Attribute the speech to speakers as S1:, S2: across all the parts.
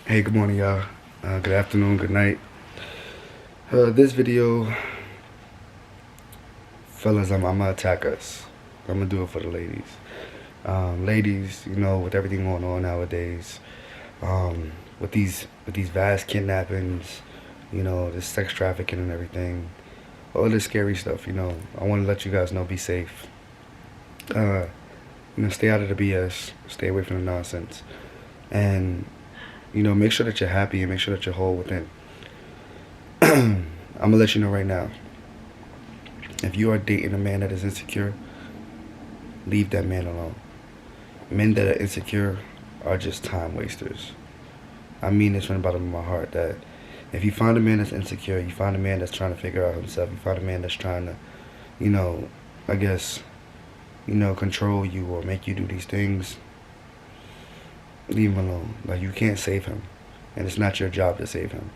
S1: Hey, good morning, y'all. Good afternoon, good night. This video, fellas, I'm gonna attack us. I'm gonna do it for the ladies. Ladies, with everything going on nowadays, with these vast kidnappings, this sex trafficking and everything, all this scary stuff. I want to let you guys know, be safe. Uh, stay out of the BS. Stay away from the nonsense, and make sure that you're happy and make sure that you're whole within. I'm gonna let you know right now. If you are dating a man that is insecure, leave that man alone. Men that are insecure are just time wasters. I mean this from the bottom of my heart, that if you find a man that's insecure, you find a man that's trying to figure out himself, you find a man that's trying to, you know, I guess, control you or make you do these things, leave him alone. Like, you can't save him. And it's not your job to save him.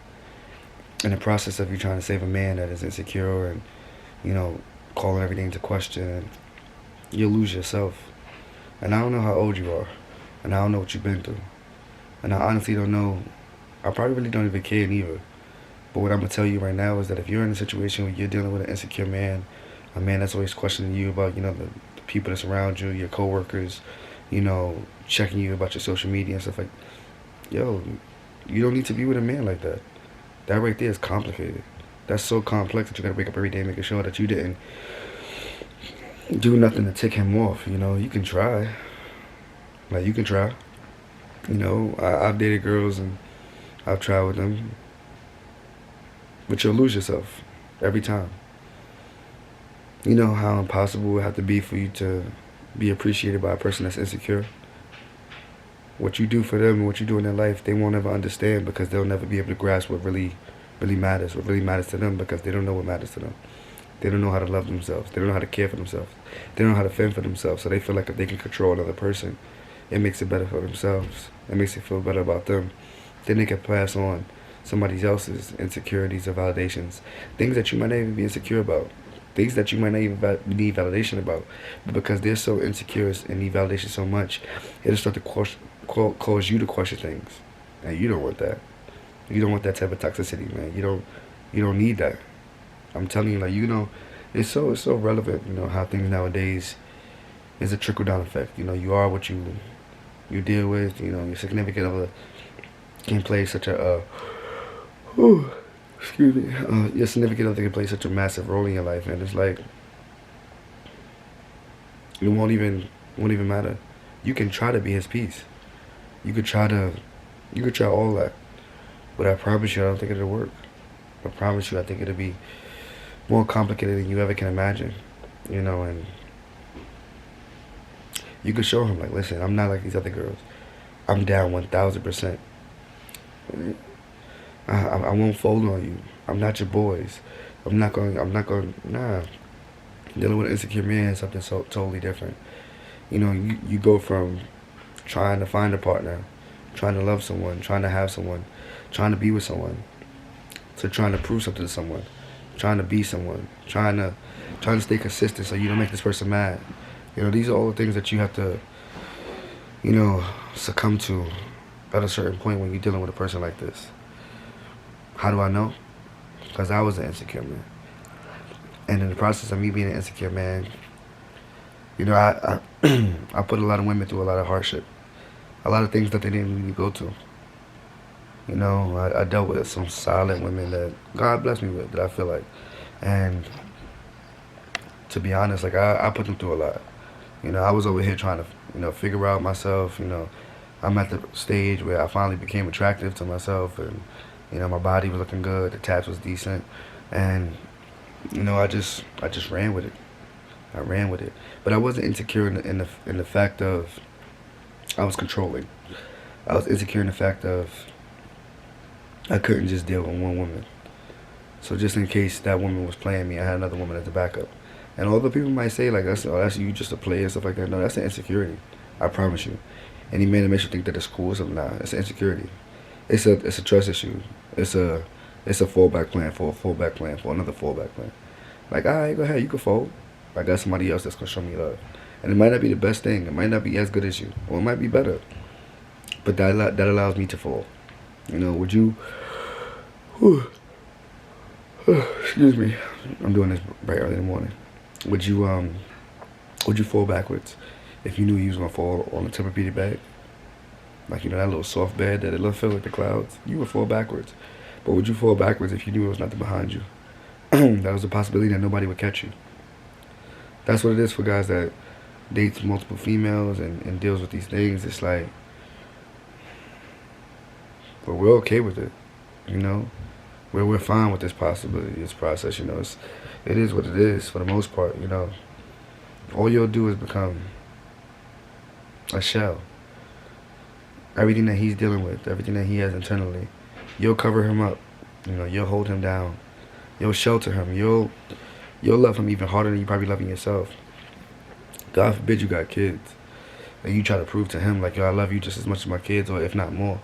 S1: In the process of you trying to save a man that is insecure and, calling everything into question, you'll lose yourself. And I don't know how old you are. And I don't know what you've been through. And I honestly don't know. I probably really don't even care either. But what I'm going to tell you right now is that if you're in a situation where you're dealing with an insecure man, a man that's always questioning you about, the people that's around you, your coworkers, checking you about your social media and stuff like, yo, you don't need to be with a man like that. That right there is complicated. That's so complex that you got to wake up every day making sure that you didn't do nothing to tick him off. You can try. Like, you can try. I've dated girls and I've tried with them. But you'll lose yourself every time. You know how impossible it would have to be for you to be appreciated by a person that's insecure? What you do for them and what you do in their life, they won't ever understand, because they'll never be able to grasp what really matters, what really matters to them, because they don't know what matters to them. They don't know how to love themselves. They don't know how to care for themselves. They don't know how to fend for themselves. So they feel like if they can control another person, it makes it better for themselves. It makes it feel better about them. Then they can pass on somebody else's insecurities or validations. Things that you might not even be insecure about. Things that you might not even need validation about. But because they're so insecure and need validation so much, it'll start to cause you to question things. And you don't want that. You don't want that type of toxicity, man. You don't need that. I'm telling you, it's so relevant, how things nowadays is a trickle-down effect. You are what you deal with. Your significant other can play such a, excuse me, your significant other can play such a massive role in your life, and it's like, it won't even matter. You can try to be his piece. You could try all that. But I promise you, I don't think it'll work. I promise you, I think it'll be more complicated than you ever can imagine, and you could show him, like, listen, I'm not like these other girls. I'm down 1,000%. I won't fold on you. I'm not your boys. I'm not going, nah. Dealing with an insecure man is something so totally different. You go from trying to find a partner, trying to love someone, trying to have someone, trying to be with someone, to trying to prove something to someone, trying to be someone, trying to stay consistent so you don't make this person mad. These are all the things that you have to, succumb to at a certain point when you're dealing with a person like this. How do I know? Because I was an insecure man. And in the process of me being an insecure man, I I put a lot of women through a lot of hardship. A lot of things that they didn't really go to. I dealt with some silent women that God blessed me with, that I feel like. And to be honest, like, I put them through a lot. I was over here trying to, figure out myself. I'm at the stage where I finally became attractive to myself, and, my body was looking good, the tats was decent, and, I just ran with it. I ran with it. But I wasn't insecure in the fact of I was controlling. I was insecure in the fact of I couldn't just deal with one woman. So just in case that woman was playing me, I had another woman as a backup. And although people might say, like, that's you just a player and stuff like that, no, that's an insecurity. I promise you. Any man that makes you think that it's cool or something, nah, it's an insecurity. It's a trust issue. It's a fallback plan for a fallback plan for another fallback plan. Like, all right, go ahead, you can fold. I got somebody else that's gonna show me love. And it might not be the best thing. It might not be as good as you, or it might be better. But that allows me to fall. You know, would you, excuse me, I'm doing this right early in the morning. Would you fall backwards if you knew you was gonna fall on a Tempur-Pedic bed? Like, you know, that little soft bed that it look filled with the clouds? You would fall backwards. But would you fall backwards if you knew it was nothing behind you? That was a possibility that nobody would catch you. That's what it is for guys that dates multiple females and deals with these things. It's like, but we're okay with it, you know? We're fine with this possibility, this process, you know? It is what it is for the most part, you know? All you'll do is become a shell. Everything that he's dealing with, everything that he has internally, you'll cover him up. You know, you'll hold him down. You'll shelter him. You'll love him even harder than you probably loving yourself. God forbid you got kids, and you try to prove to him like, yo, I love you just as much as my kids, or if not more.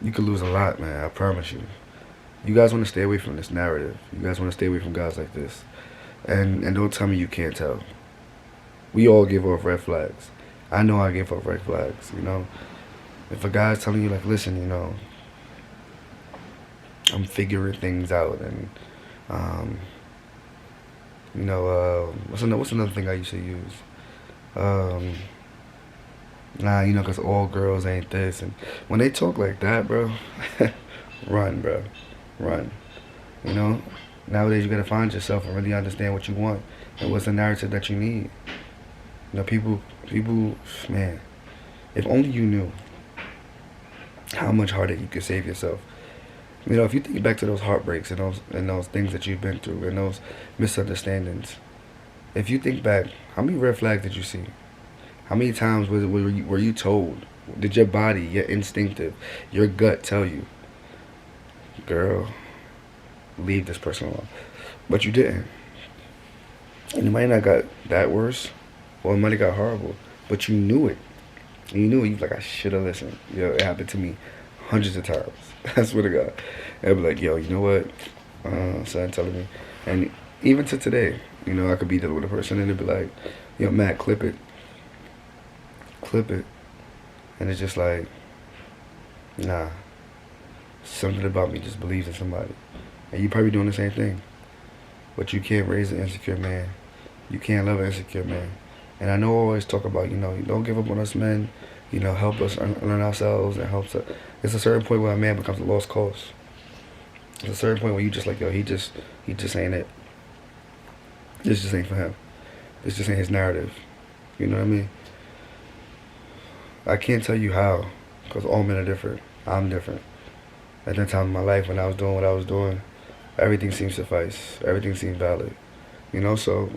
S1: You could lose a lot, man. I promise you. You guys want to stay away from this narrative. You guys want to stay away from guys like this, and don't tell me you can't tell. We all give off red flags. I know I give off red flags. You know, if a guy's telling you like, listen, you know, I'm figuring things out, and you know, what's another thing I used to use? Nah, you know, 'cause all girls ain't this, and when they talk like that, bro, run, bro, run. You know, nowadays you gotta find yourself and really understand what you want and what's the narrative that you need. You know, people, man, if only you knew how much heartache you could save yourself. You know, if you think back to those heartbreaks and those things that you've been through and those misunderstandings, if you think back, how many red flags did you see? How many times were you told? Did your body, your instinctive, your gut tell you, girl, leave this person alone? But you didn't. And it might not got that worse, or it might have got horrible, but you knew it. And you knew it. You was like, I should have listened. Yo, it happened to me hundreds of times. I swear to God. I'd be like, yo, you know what? Son telling me. And even to today, you know, I could be dealing with a person and they'd be like, yo, Matt, clip it. Clip it. And it's just like, nah. Something about me just believes in somebody. And you probably doing the same thing. But you can't raise an insecure man. You can't love an insecure man. And I know I always talk about, you know, don't give up on us men. You know, help us learn ourselves and helps us. It's a certain point where a man becomes a lost cause. There's a certain point where you just like, yo, he just ain't it. This just ain't for him. This just ain't his narrative. You know what I mean? I can't tell you how, because all men are different. I'm different. At that time in my life when I was doing what I was doing, everything seemed suffice. Everything seemed valid. You know, so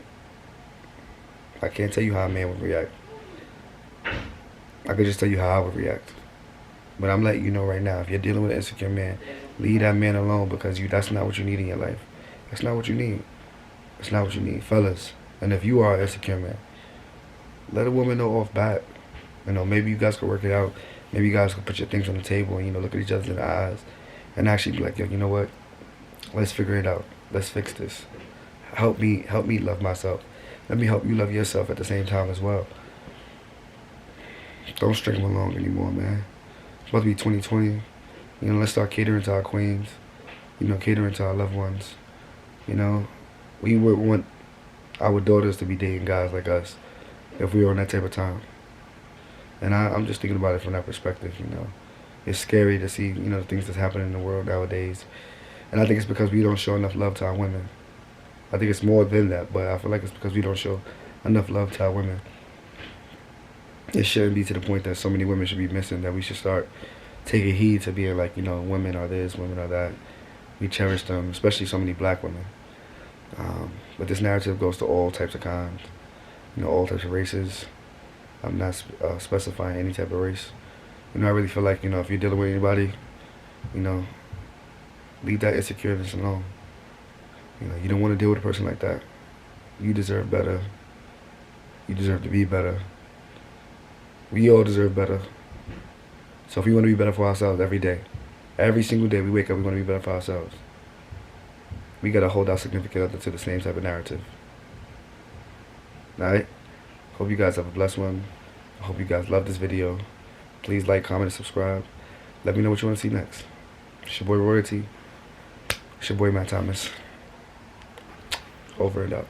S1: I can't tell you how a man would react. I could just tell you how I would react. But I'm letting you know right now, if you're dealing with an insecure man, leave that man alone, because that's not what you need in your life. That's not what you need. That's not what you need, fellas. And if you are an insecure man, let a woman know off bat. You know, maybe you guys could work it out. Maybe you guys could put your things on the table and, you know, look at each other in the eyes and actually be like, yo, you know what? Let's figure it out. Let's fix this. Help me love myself. Let me help you love yourself at the same time as well. Don't string them along anymore, man. It's about to be 2020. You know, let's start catering to our queens. You know, catering to our loved ones. You know, we would want our daughters to be dating guys like us if we were on that type of time. And I'm just thinking about it from that perspective, you know. It's scary to see, you know, the things that's happening in the world nowadays. And I think it's because we don't show enough love to our women. I think it's more than that, but I feel like it's because we don't show enough love to our women. It shouldn't be to the point that so many women should be missing, that we should start taking heed to being like, you know, women are this, women are that. We cherish them, especially so many black women. But this narrative goes to all types of kinds, you know, all types of races. I'm not specifying any type of race. You know, I really feel like, you know, if you're dealing with anybody, you know, leave that insecurities alone. You know, you don't want to deal with a person like that. You deserve better. You deserve to be better. We all deserve better. So if we want to be better for ourselves every day, every single day we wake up, we want to be better for ourselves. We got to hold our significant other to the same type of narrative. Alright? Hope you guys have a blessed one. I hope you guys love this video. Please like, comment, and subscribe. Let me know what you want to see next. It's your boy Royalty. It's your boy Matt Thomas. Over and out.